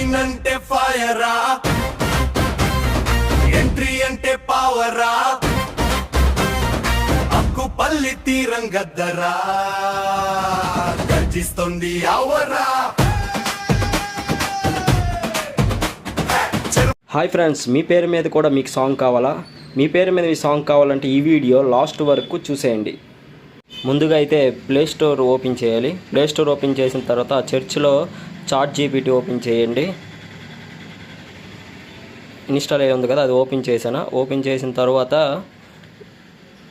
Scene అంటే ఫైరా, entry అంటే పవరా, అక్కుపల్లి తీరం గద్దరా, గర్జిస్తుంది అవరా. హాయ్ ఫ్రెండ్స్, మీ పేరు మీద కూడా మీకు సాంగ్ కావాలా? మీ పేరు మీద మీ సాంగ్ కావాలంటే ఈ వీడియో లాస్ట్ వరకు చూసేయండి. ముందుగా అయితే ప్లే స్టోర్ ఓపెన్ చేయాలి. ప్లే స్టోర్ ఓపెన్ చేసిన తర్వాత చర్చ్లో చాట్ జీపీటీ ఓపెన్ చేయండి. ఇన్స్టాల్ అయ్యి ఉంది కదా, అది ఓపెన్ చేశాను. ఓపెన్ చేసిన తర్వాత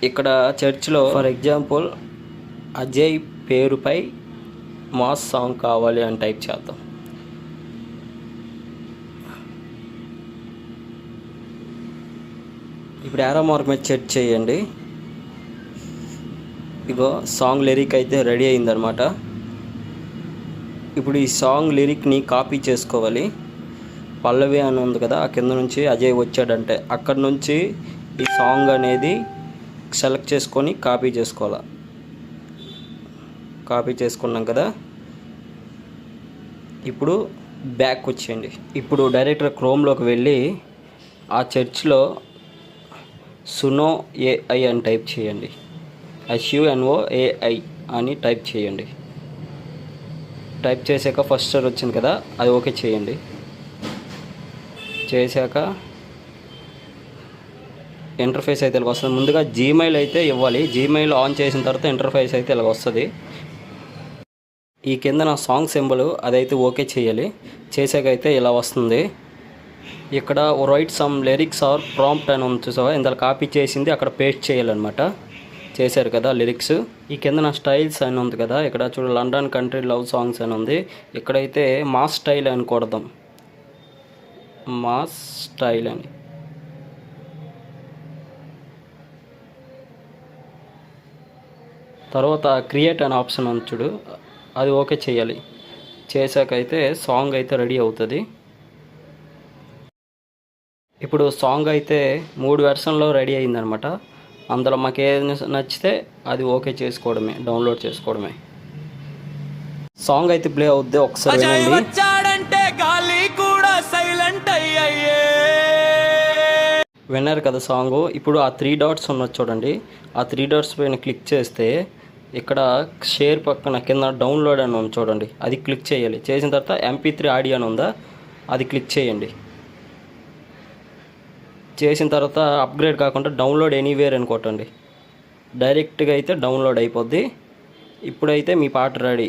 ఇక్కడ చర్చ్లో ఫర్ ఎగ్జాంపుల్ అజయ్ పేరుపై మాస్ సాంగ్ కావాలి అని టైప్ చేద్దాం. ఇప్పుడు యారో మార్క్ మీద సెట్ చేయండి. ఇగో సాంగ్ లిరిక్ అయితే రెడీ అయిందనమాట. ఇప్పుడు ఈ సాంగ్ లిరిక్ని కాపీ చేసుకోవాలి. పల్లవి అని ఉంది కదా, ఆ కింద నుంచి అజయ్ వచ్చాడంటే అక్కడ నుంచి ఈ సాంగ్ అనేది సెలెక్ట్ చేసుకొని కాపీ చేసుకోవాలి. కాపీ చేసుకున్నాం కదా, ఇప్పుడు బ్యాక్ వచ్చేయండి. ఇప్పుడు డైరెక్ట్గా క్రోమ్లోకి వెళ్ళి ఆ చర్చ్లో సునో ఏఐ అని టైప్ చేయండి. SUNOAI అని టైప్ చేయండి. టైప్ చేశాక ఫస్ట్ వచ్చింది కదా, అది ఓకే చేయండి. చేశాక ఇంటర్ఫేస్ అయితే ఇలాగ వస్తుంది. ముందుగా జీమెయిల్ అయితే ఇవ్వాలి. జీమెయిల్ ఆన్ చేసిన తర్వాత ఇంటర్ఫేస్ అయితే ఇలాగ వస్తుంది. ఈ కింద నా సాంగ్ సింబల్ అదైతే ఓకే చేయాలి. చేశాక అయితే ఇలా వస్తుంది. ఇక్కడ right some lyrics or prompt అని ఉంది చూసావా, ఇందులో కాపీ చేసింది అక్కడ పేస్ట్ చేయాలన్నమాట. చేశారు కదా లిరిక్స్. ఈ కింద నా స్టైల్స్ అని ఉంది కదా, ఇక్కడ చూడు లండన్ కంట్రీ లవ్ సాంగ్స్ అని ఉంది. ఇక్కడైతే మాస్ స్టైల్ అని కొడదాం. మాస్ స్టైల్ అని. తర్వాత క్రియేట్ అనే ఆప్షన్ ఉంది చూడు, అది ఓకే చేయాలి. చేశాక అయితే సాంగ్ అయితే రెడీ అవుతుంది. ఇప్పుడు సాంగ్ అయితే 3 వెర్షన్లో రెడీ అయిందనమాట. అందులో మాకు ఏది నచ్చితే అది ఓకే చేసుకోవడమే, డౌన్లోడ్ చేసుకోవడమే. సాంగ్ అయితే ప్లే అవుద్ది, ఒకసారి వినండి. విన్నారు కదా సాంగ్. ఇప్పుడు ఆ 3 డాట్స్ ఉన్నది చూడండి, ఆ 3 డాట్స్ పైన క్లిక్ చేస్తే ఇక్కడ షేర్ పక్కన కింద డౌన్లోడ్ అని ఉంది చూడండి, అది క్లిక్ చేయాలి. చేసిన తర్వాత MP3 ఆడియో అని ఉందా, అది క్లిక్ చేయండి. చేసిన తర్వాత అప్గ్రేడ్ కాకుండా డౌన్లోడ్ ఎనీవేర్ అని కొట్టండి. డైరెక్ట్గా అయితే డౌన్లోడ్ అయిపోద్ది. ఇప్పుడైతే మీ పాట రెడీ.